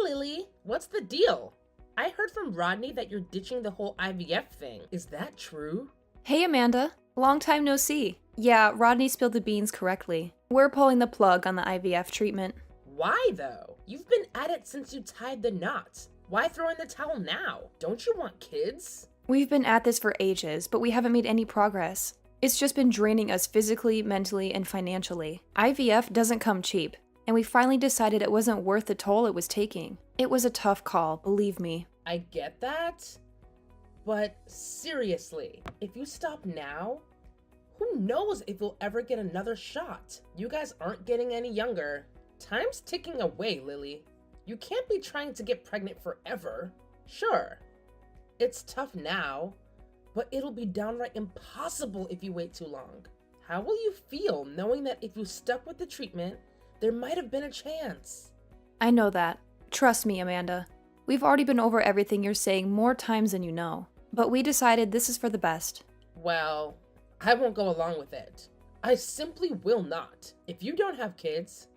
Lily, what's the deal? I heard from Rodney that you're ditching the whole IVF thing. Is that true? Hey Amanda, long time no see. Yeah, Rodney spilled the beans correctly. We're pulling the plug on the IVF treatment. Why though? You've been at it since you tied the knot. Why throw in the towel now? Don't you want kids? We've been at this for ages, but we haven't made any progress. It's just been draining us physically, mentally, and financially. IVF doesn't come cheap, and we finally decided it wasn't worth the toll it was taking. It was a tough call, believe me. I get that, but seriously, if you stop now, who knows if you'll ever get another shot? You guys aren't getting any younger. Time's ticking away, Lily. You can't be trying to get pregnant forever. Sure, it's tough now, but it'll be downright impossible if you wait too long. How will you feel knowing that if you stuck with the treatment, there might have been a chance? I know that. Trust me, Amanda. We've already been over everything you're saying more times than you know, but we decided this is for the best. Well, I won't go along with it. I simply will not. If you don't have kids,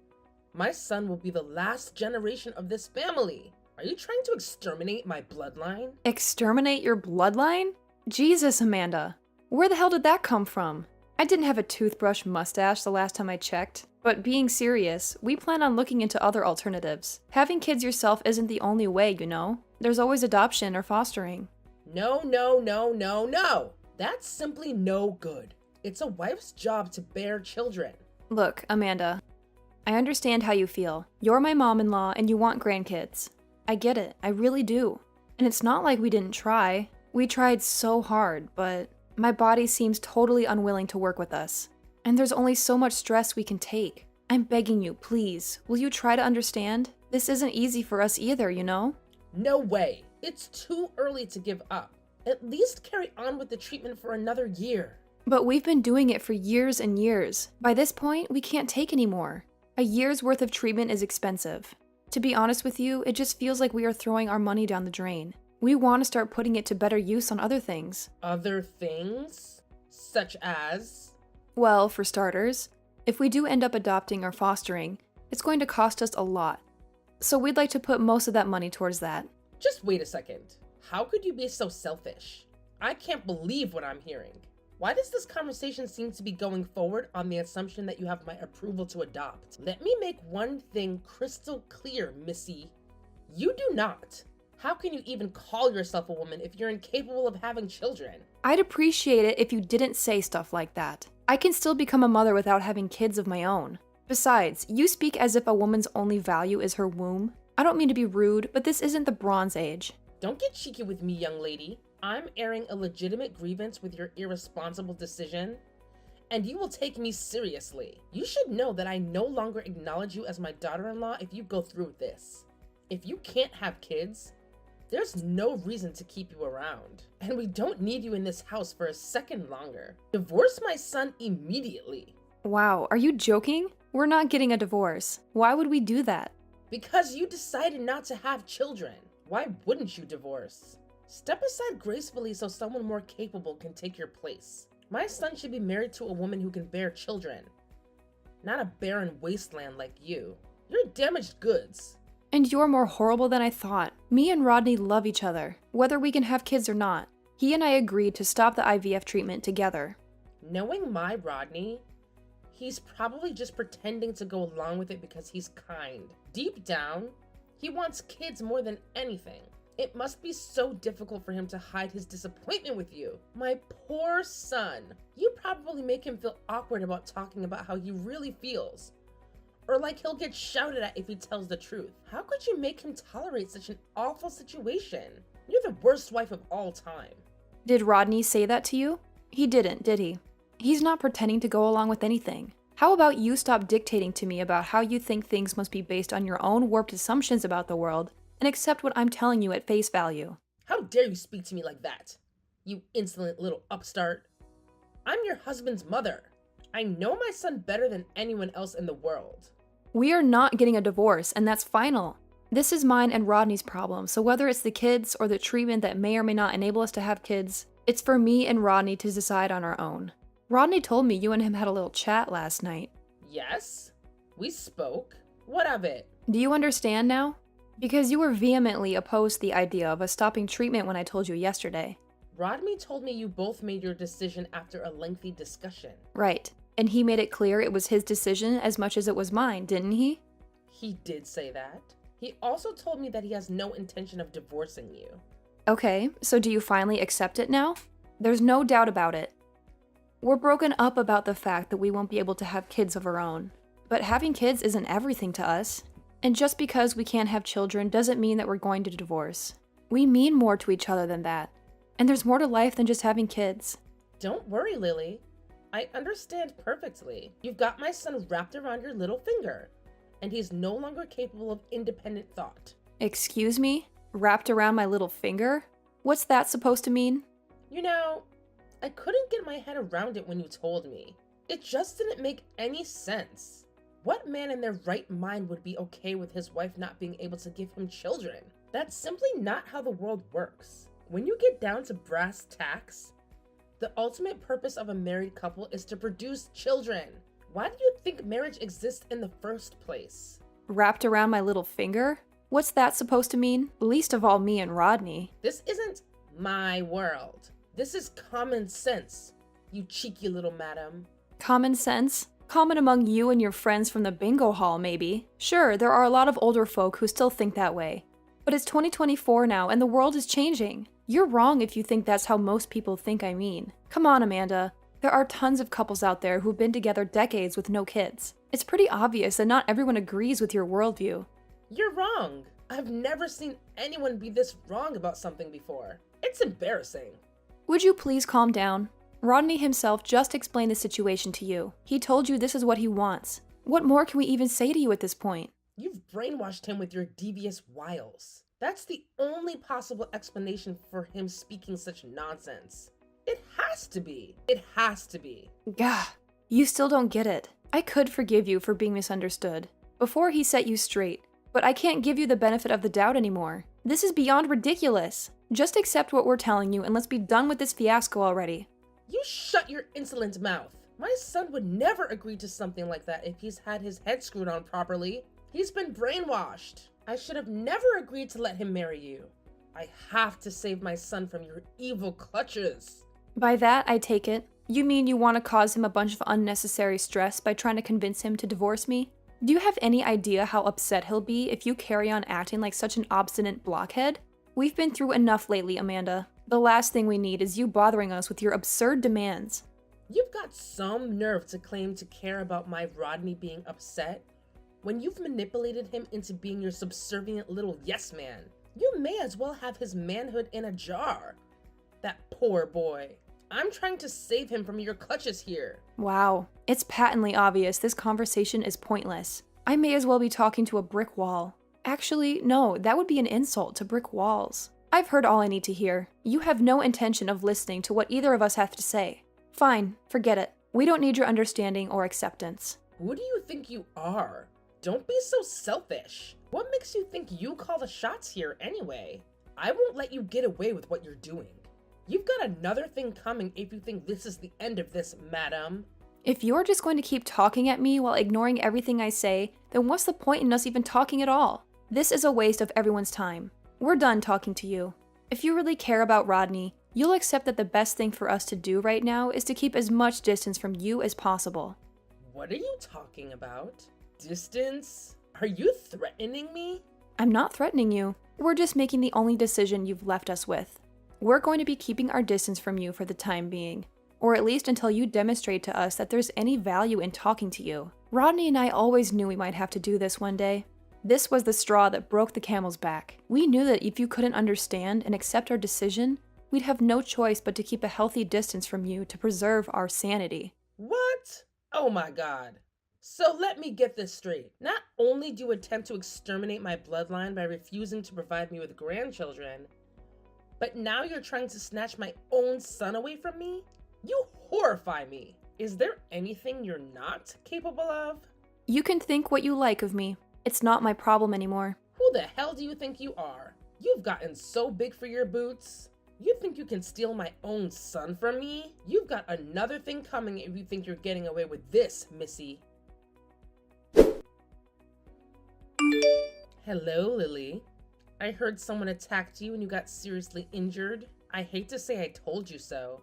my son will be the last generation of this family. Are you trying to exterminate my bloodline? Exterminate your bloodline? Jesus, Amanda. Where the hell did that come from? I didn't have a toothbrush mustache the last time I checked. But being serious, we plan on looking into other alternatives. Having kids yourself isn't the only way, you know? There's always adoption or fostering. No, no, no, no, no! That's simply no good. It's a wife's job to bear children. Look, Amanda, I understand how you feel. You're my mom-in-law and you want grandkids. I get it, I really do. And it's not like we didn't try. We tried so hard, but my body seems totally unwilling to work with us. And there's only so much stress we can take. I'm begging you, please, will you try to understand? This isn't easy for us either, you know? No way. It's too early to give up. At least carry on with the treatment for another year. But we've been doing it for years and years. By this point, we can't take anymore. A year's worth of treatment is expensive. To be honest with you, it just feels like we are throwing our money down the drain. We want to start putting it to better use on other things. Other things? Such as? Well, for starters, if we do end up adopting or fostering, it's going to cost us a lot. So we'd like to put most of that money towards that. Just wait a second. How could you be so selfish? I can't believe what I'm hearing. Why does this conversation seem to be going forward on the assumption that you have my approval to adopt? Let me make one thing crystal clear, Missy. You do not. How can you even call yourself a woman if you're incapable of having children? I'd appreciate it if you didn't say stuff like that. I can still become a mother without having kids of my own. Besides, you speak as if a woman's only value is her womb. I don't mean to be rude, but this isn't the Bronze Age. Don't get cheeky with me, young lady. I'm airing a legitimate grievance with your irresponsible decision, and you will take me seriously. You should know that I no longer acknowledge you as my daughter-in-law if you go through with this. If you can't have kids, there's no reason to keep you around. And we don't need you in this house for a second longer. Divorce my son immediately. Wow, are you joking? We're not getting a divorce. Why would we do that? Because you decided not to have children. Why wouldn't you divorce? Step aside gracefully so someone more capable can take your place. My son should be married to a woman who can bear children, not a barren wasteland like you. You're damaged goods. And you're more horrible than I thought. Me and Rodney love each other, whether we can have kids or not. He and I agreed to stop the IVF treatment together. Knowing my Rodney, he's probably just pretending to go along with it because he's kind. Deep down, he wants kids more than anything. It must be so difficult for him to hide his disappointment with you. My poor son. You probably make him feel awkward about talking about how he really feels. Or like he'll get shouted at if he tells the truth. How could you make him tolerate such an awful situation? You're the worst wife of all time. Did Rodney say that to you? He didn't, did he? He's not pretending to go along with anything. How about you stop dictating to me about how you think things must be based on your own warped assumptions about the world and accept what I'm telling you at face value? How dare you speak to me like that, you insolent little upstart? I'm your husband's mother. I know my son better than anyone else in the world. We are not getting a divorce, and that's final. This is mine and Rodney's problem, so whether it's the kids or the treatment that may or may not enable us to have kids, it's for me and Rodney to decide on our own. Rodney told me you and him had a little chat last night. Yes, we spoke. What of it? Do you understand now? Because you were vehemently opposed to the idea of us stopping treatment when I told you yesterday. Rodney told me you both made your decision after a lengthy discussion. Right. And he made it clear it was his decision as much as it was mine, didn't he? He did say that. He also told me that he has no intention of divorcing you. Okay, so do you finally accept it now? There's no doubt about it. We're broken up about the fact that we won't be able to have kids of our own. But having kids isn't everything to us. And just because we can't have children doesn't mean that we're going to divorce. We mean more to each other than that. And there's more to life than just having kids. Don't worry, Lily. I understand perfectly. You've got my son wrapped around your little finger, and he's no longer capable of independent thought. Excuse me? Wrapped around my little finger? What's that supposed to mean? You know, I couldn't get my head around it when you told me. It just didn't make any sense. What man in their right mind would be okay with his wife not being able to give him children? That's simply not how the world works. When you get down to brass tacks, the ultimate purpose of a married couple is to produce children. Why do you think marriage exists in the first place? Wrapped around my little finger? What's that supposed to mean? Least of all me and Rodney. This isn't my world. This is common sense, you cheeky little madam. Common sense? Common among you and your friends from the bingo hall, maybe. Sure, there are a lot of older folk who still think that way. But it's 2024 now, and the world is changing. You're wrong if you think that's how most people think I mean. Come on, Amanda. There are tons of couples out there who've been together decades with no kids. It's pretty obvious that not everyone agrees with your worldview. You're wrong. I've never seen anyone be this wrong about something before. It's embarrassing. Would you please calm down? Rodney himself just explained the situation to you. He told you this is what he wants. What more can we even say to you at this point? You've brainwashed him with your devious wiles. That's the only possible explanation for him speaking such nonsense. It has to be. It has to be. Gah, you still don't get it. I could forgive you for being misunderstood before he set you straight, but I can't give you the benefit of the doubt anymore. This is beyond ridiculous. Just accept what we're telling you and let's be done with this fiasco already. You shut your insolent mouth. My son would never agree to something like that if he's had his head screwed on properly. He's been brainwashed. I should have never agreed to let him marry you. I have to save my son from your evil clutches. By that, I take it, you mean you want to cause him a bunch of unnecessary stress by trying to convince him to divorce me? Do you have any idea how upset he'll be if you carry on acting like such an obstinate blockhead? We've been through enough lately, Amanda. The last thing we need is you bothering us with your absurd demands. You've got some nerve to claim to care about my Rodney being upset when you've manipulated him into being your subservient little yes man. You may as well have his manhood in a jar. That poor boy. I'm trying to save him from your clutches here. Wow, it's patently obvious this conversation is pointless. I may as well be talking to a brick wall. Actually, no, that would be an insult to brick walls. I've heard all I need to hear. You have no intention of listening to what either of us have to say. Fine, forget it. We don't need your understanding or acceptance. Who do you think you are? Don't be so selfish. What makes you think you call the shots here anyway? I won't let you get away with what you're doing. You've got another thing coming if you think this is the end of this, madam. If you're just going to keep talking at me while ignoring everything I say, then what's the point in us even talking at all? This is a waste of everyone's time. We're done talking to you. If you really care about Rodney, you'll accept that the best thing for us to do right now is to keep as much distance from you as possible. What are you talking about? Distance? Are you threatening me? I'm not threatening you. We're just making the only decision you've left us with. We're going to be keeping our distance from you for the time being, or at least until you demonstrate to us that there's any value in talking to you. Rodney and I always knew we might have to do this one day. This was the straw that broke the camel's back. We knew that if you couldn't understand and accept our decision, we'd have no choice but to keep a healthy distance from you to preserve our sanity. What? Oh my god. So let me get this straight. Not only do you attempt to exterminate my bloodline by refusing to provide me with grandchildren, but now you're trying to snatch my own son away from me? You horrify me. Is there anything you're not capable of? You can think what you like of me. It's not my problem anymore. Who the hell do you think you are? You've gotten so big for your boots. You think you can steal my own son from me? You've got another thing coming if you think you're getting away with this, Missy. Hello, Lily. I heard someone attacked you and you got seriously injured. I hate to say I told you so,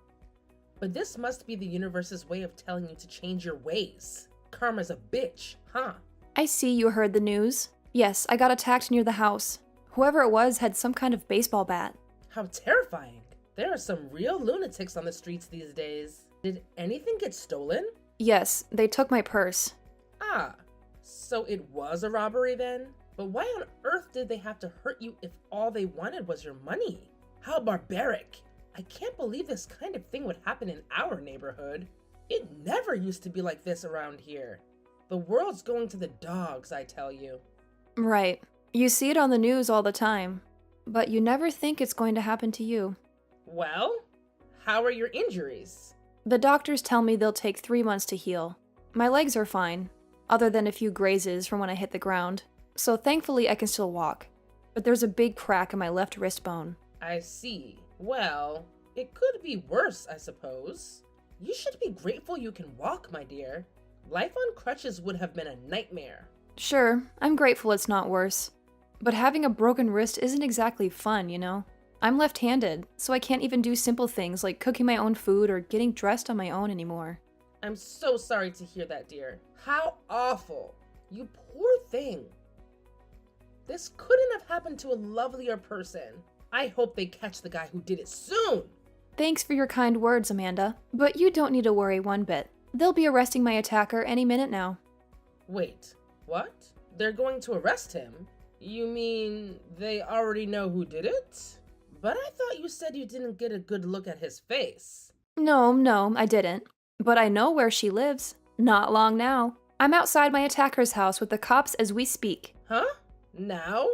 but this must be the universe's way of telling you to change your ways. Karma's a bitch, huh? I see you heard the news. Yes, I got attacked near the house. Whoever it was had some kind of baseball bat. How terrifying. There are some real lunatics on the streets these days. Did anything get stolen? Yes, they took my purse. Ah, so it was a robbery then? But why on earth did they have to hurt you if all they wanted was your money? How barbaric. I can't believe this kind of thing would happen in our neighborhood. It never used to be like this around here. The world's going to the dogs, I tell you. Right. You see it on the news all the time, but you never think it's going to happen to you. Well, how are your injuries? The doctors tell me they'll take 3 months to heal. My legs are fine, other than a few grazes from when I hit the ground, so thankfully I can still walk. But there's a big crack in my left wrist bone. I see. Well, it could be worse, I suppose. You should be grateful you can walk, my dear. Life on crutches would have been a nightmare. Sure, I'm grateful it's not worse. But having a broken wrist isn't exactly fun, you know? I'm left-handed, so I can't even do simple things like cooking my own food or getting dressed on my own anymore. I'm so sorry to hear that, dear. How awful. You poor thing. This couldn't have happened to a lovelier person. I hope they catch the guy who did it soon. Thanks for your kind words, Amanda, but you don't need to worry one bit. They'll be arresting my attacker any minute now. Wait, what? They're going to arrest him? You mean they already know who did it? But I thought you said you didn't get a good look at his face. No, I didn't. But I know where she lives. Not long now. I'm outside my attacker's house with the cops as we speak. Huh? Now?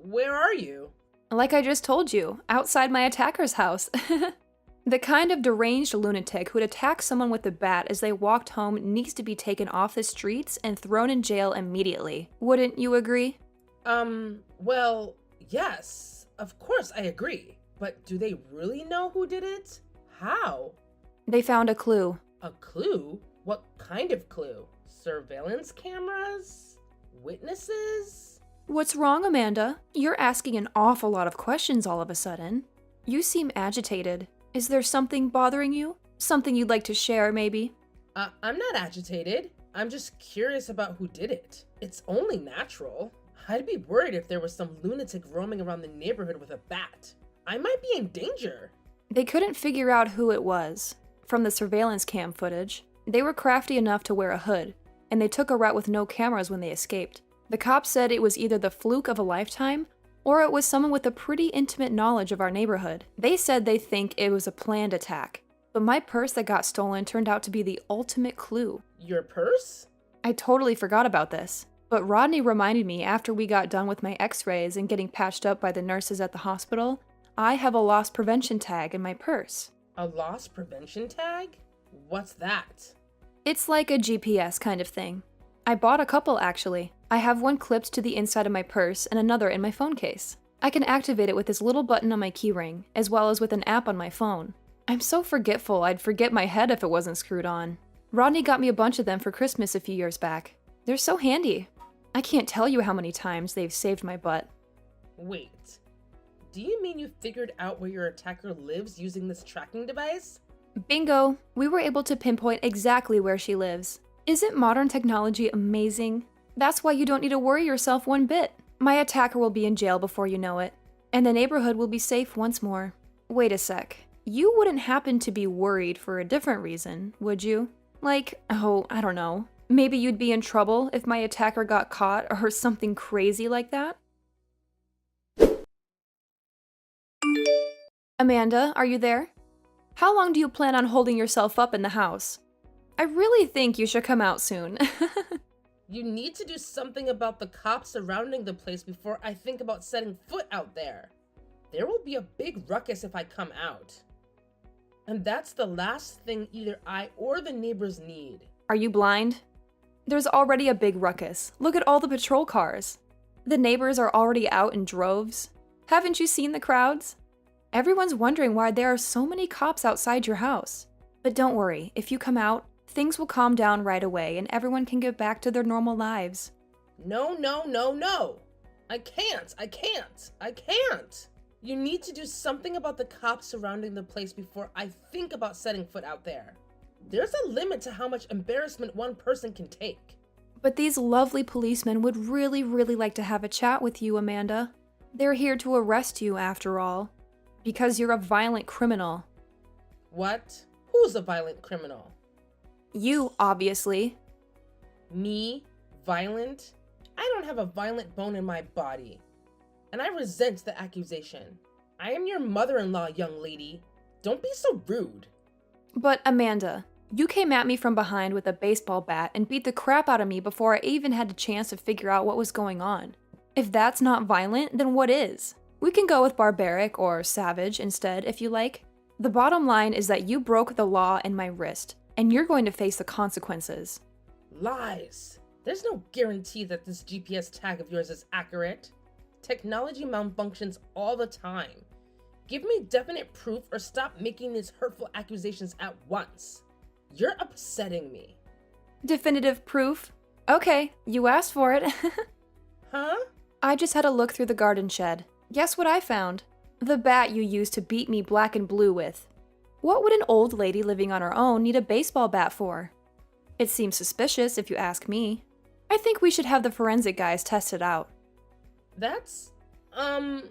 Where are you? Like I just told you, outside my attacker's house. The kind of deranged lunatic who'd attack someone with a bat as they walked home needs to be taken off the streets and thrown in jail immediately. Wouldn't you agree? Well, yes, of course I agree. But do they really know who did it? How? They found a clue. A clue? What kind of clue? Surveillance cameras? Witnesses? What's wrong, Amanda? You're asking an awful lot of questions all of a sudden. You seem agitated. Is there something bothering you? Something you'd like to share, maybe? I'm not agitated. I'm just curious about who did it. It's only natural. I'd be worried if there was some lunatic roaming around the neighborhood with a bat. I might be in danger. They couldn't figure out who it was. From the surveillance cam footage, they were crafty enough to wear a hood, and they took a route with no cameras when they escaped. The cops said it was either the fluke of a lifetime, or it was someone with a pretty intimate knowledge of our neighborhood. They said they think it was a planned attack, but my purse that got stolen turned out to be the ultimate clue. Your purse? I totally forgot about this, but Rodney reminded me after we got done with my x-rays and getting patched up by the nurses at the hospital, I have a loss prevention tag in my purse. A loss prevention tag? What's that? It's like a GPS kind of thing. I bought a couple, actually. I have one clipped to the inside of my purse and another in my phone case. I can activate it with this little button on my keyring, as well as with an app on my phone. I'm so forgetful I'd forget my head if it wasn't screwed on. Rodney got me a bunch of them for Christmas a few years back. They're so handy. I can't tell you how many times they've saved my butt. Wait, do you mean you figured out where your attacker lives using this tracking device? Bingo! We were able to pinpoint exactly where she lives. Isn't modern technology amazing? That's why you don't need to worry yourself one bit. My attacker will be in jail before you know it, and the neighborhood will be safe once more. Wait a sec. You wouldn't happen to be worried for a different reason, would you? Like, oh, I don't know. Maybe you'd be in trouble if my attacker got caught or something crazy like that? Amanda, are you there? How long do you plan on holding yourself up in the house? I really think you should come out soon. You need to do something about the cops surrounding the place before I think about setting foot out there. There will be a big ruckus if I come out. And that's the last thing either I or the neighbors need. Are you blind? There's already a big ruckus. Look at all the patrol cars. The neighbors are already out in droves. Haven't you seen the crowds? Everyone's wondering why there are so many cops outside your house. But don't worry, if you come out, things will calm down right away and everyone can get back to their normal lives. No. I can't. You need to do something about the cops surrounding the place before I think about setting foot out there. There's a limit to how much embarrassment one person can take. But these lovely policemen would really, really like to have a chat with you, Amanda. They're here to arrest you, after all. Because you're a violent criminal. What? Who's a violent criminal? You, obviously. Me? Violent? I don't have a violent bone in my body. And I resent the accusation. I am your mother-in-law, young lady. Don't be so rude. But Amanda, you came at me from behind with a baseball bat and beat the crap out of me before I even had a chance to figure out what was going on. If that's not violent, then what is? We can go with barbaric or savage instead, if you like. The bottom line is that you broke the law in my wrist, and you're going to face the consequences. Lies. There's no guarantee that this GPS tag of yours is accurate. Technology malfunctions all the time. Give me definite proof or stop making these hurtful accusations at once. You're upsetting me. Definitive proof? Okay, you asked for it. Huh? I just had a look through the garden shed. Guess what I found? The bat you used to beat me black and blue with. What would an old lady living on her own need a baseball bat for? It seems suspicious if you ask me. I think we should have the forensic guys test it out. That's, Rodney's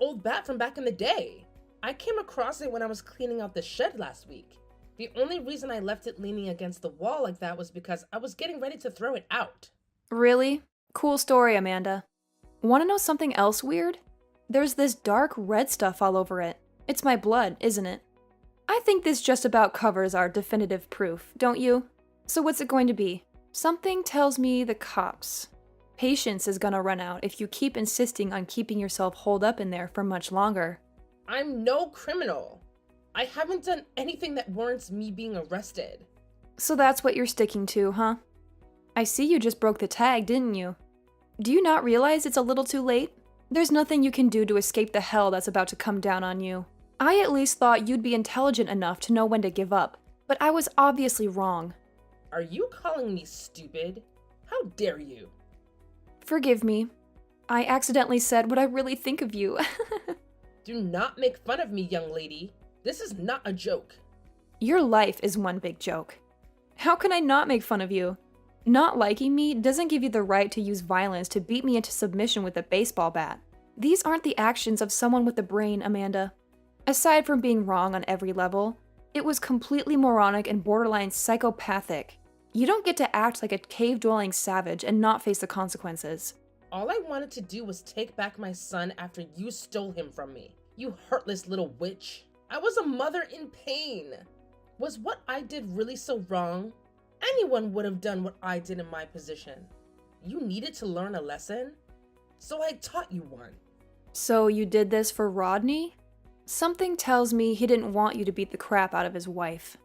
old bat from back in the day. I came across it when I was cleaning out the shed last week. The only reason I left it leaning against the wall like that was because I was getting ready to throw it out. Really? Cool story, Amanda. Want to know something else weird? There's this dark red stuff all over it. It's my blood, isn't it? I think this just about covers our definitive proof, don't you? So what's it going to be? Something tells me the cops. Patience is gonna run out if you keep insisting on keeping yourself holed up in there for much longer. I'm no criminal. I haven't done anything that warrants me being arrested. So that's what you're sticking to, huh? I see you just broke the tag, didn't you? Do you not realize it's a little too late? There's nothing you can do to escape the hell that's about to come down on you. I at least thought you'd be intelligent enough to know when to give up, but I was obviously wrong. Are you calling me stupid? How dare you? Forgive me. I accidentally said what I really think of you. Do not make fun of me, young lady. This is not a joke. Your life is one big joke. How can I not make fun of you? Not liking me doesn't give you the right to use violence to beat me into submission with a baseball bat. These aren't the actions of someone with a brain, Amanda. Aside from being wrong on every level, it was completely moronic and borderline psychopathic. You don't get to act like a cave-dwelling savage and not face the consequences. All I wanted to do was take back my son after you stole him from me. You heartless little witch. I was a mother in pain. Was what I did really so wrong? Anyone would have done what I did in my position. You needed to learn a lesson? So I taught you one. So you did this for Rodney? Something tells me he didn't want you to beat the crap out of his wife.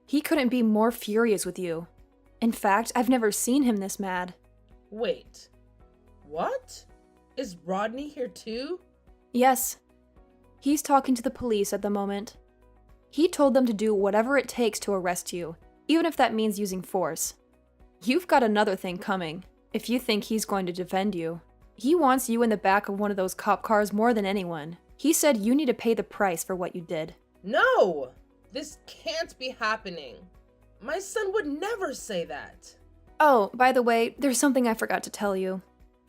He couldn't be more furious with you. In fact, I've never seen him this mad. Wait. What? Is Rodney here too? Yes. He's talking to the police at the moment. He told them to do whatever it takes to arrest you, even if that means using force. You've got another thing coming, if you think he's going to defend you. He wants you in the back of one of those cop cars more than anyone. He said you need to pay the price for what you did. No! This can't be happening. My son would never say that. Oh, by the way, there's something I forgot to tell you.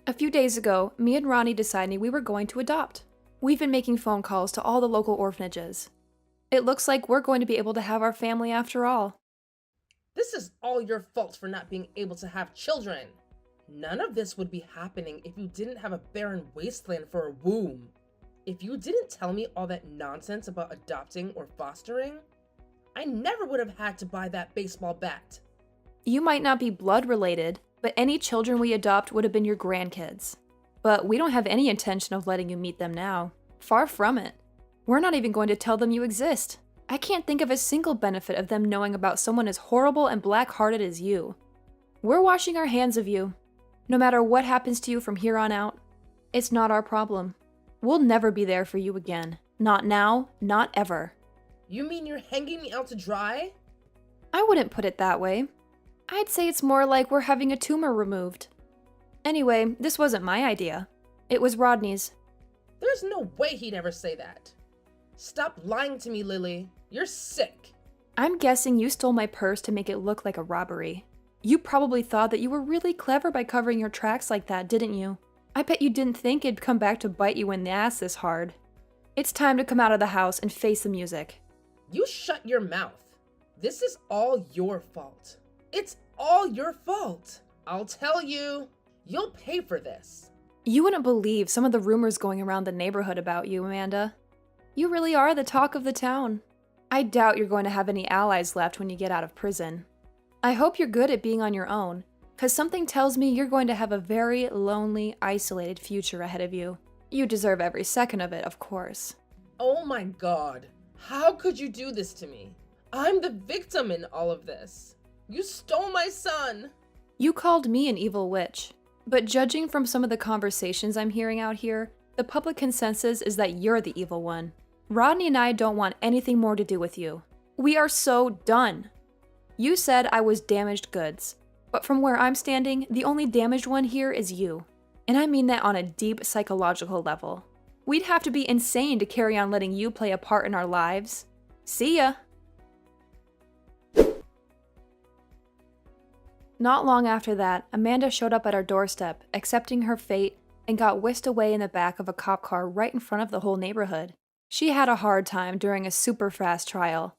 A few days ago, me and Ronnie decided we were going to adopt. We've been making phone calls to all the local orphanages. It looks like we're going to be able to have our family after all. This is all your fault for not being able to have children. None of this would be happening if you didn't have a barren wasteland for a womb. If you didn't tell me all that nonsense about adopting or fostering, I never would have had to buy that baseball bat. You might not be blood related, but any children we adopt would have been your grandkids. But we don't have any intention of letting you meet them now. Far from it. We're not even going to tell them you exist. I can't think of a single benefit of them knowing about someone as horrible and black-hearted as you. We're washing our hands of you. No matter what happens to you from here on out, it's not our problem. We'll never be there for you again. Not now, not ever. You mean you're hanging me out to dry? I wouldn't put it that way. I'd say it's more like we're having a tumor removed. Anyway, this wasn't my idea. It was Rodney's. There's no way he'd ever say that. Stop lying to me, Lily. You're sick. I'm guessing you stole my purse to make it look like a robbery. You probably thought that you were really clever by covering your tracks like that, didn't you? I bet you didn't think it'd come back to bite you in the ass this hard. It's time to come out of the house and face the music. You shut your mouth. This is all your fault. It's all your fault. I'll tell you, you'll pay for this. You wouldn't believe some of the rumors going around the neighborhood about you, Amanda. You really are the talk of the town. I doubt you're going to have any allies left when you get out of prison. I hope you're good at being on your own, because something tells me you're going to have a very lonely, isolated future ahead of you. You deserve every second of it, of course. Oh my God. How could you do this to me? I'm the victim in all of this. You stole my son. You called me an evil witch, but judging from some of the conversations I'm hearing out here, the public consensus is that you're the evil one. Rodney and I don't want anything more to do with you. We are so done. You said I was damaged goods, but from where I'm standing, the only damaged one here is you. And I mean that on a deep psychological level. We'd have to be insane to carry on letting you play a part in our lives. See ya! Not long after that, Amanda showed up at our doorstep, accepting her fate, and got whisked away in the back of a cop car right in front of the whole neighborhood. She had a hard time during a super fast trial.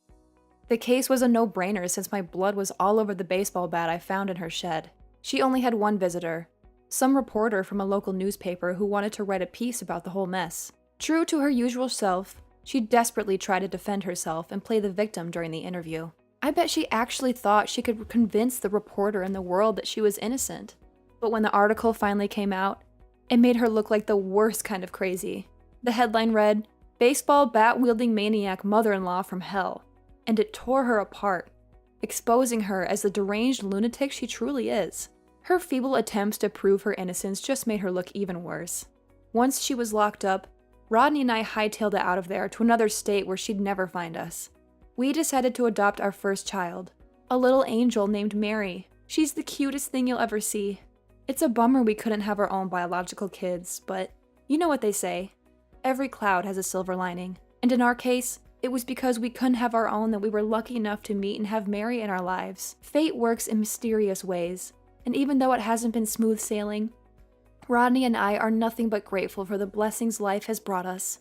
The case was a no-brainer since my blood was all over the baseball bat I found in her shed. She only had one visitor, some reporter from a local newspaper who wanted to write a piece about the whole mess. True to her usual self, she desperately tried to defend herself and play the victim during the interview. I bet she actually thought she could convince the reporter and the world that she was innocent. But when the article finally came out, it made her look like the worst kind of crazy. The headline read, "Baseball bat-wielding maniac mother-in-law from hell," and it tore her apart, exposing her as the deranged lunatic she truly is. Her feeble attempts to prove her innocence just made her look even worse. Once she was locked up, Rodney and I hightailed it out of there to another state where she'd never find us. We decided to adopt our first child, a little angel named Mary. She's the cutest thing you'll ever see. It's a bummer we couldn't have our own biological kids, but you know what they say. Every cloud has a silver lining. And in our case, it was because we couldn't have our own that we were lucky enough to meet and have Mary in our lives. Fate works in mysterious ways, and even though it hasn't been smooth sailing, Rodney and I are nothing but grateful for the blessings life has brought us.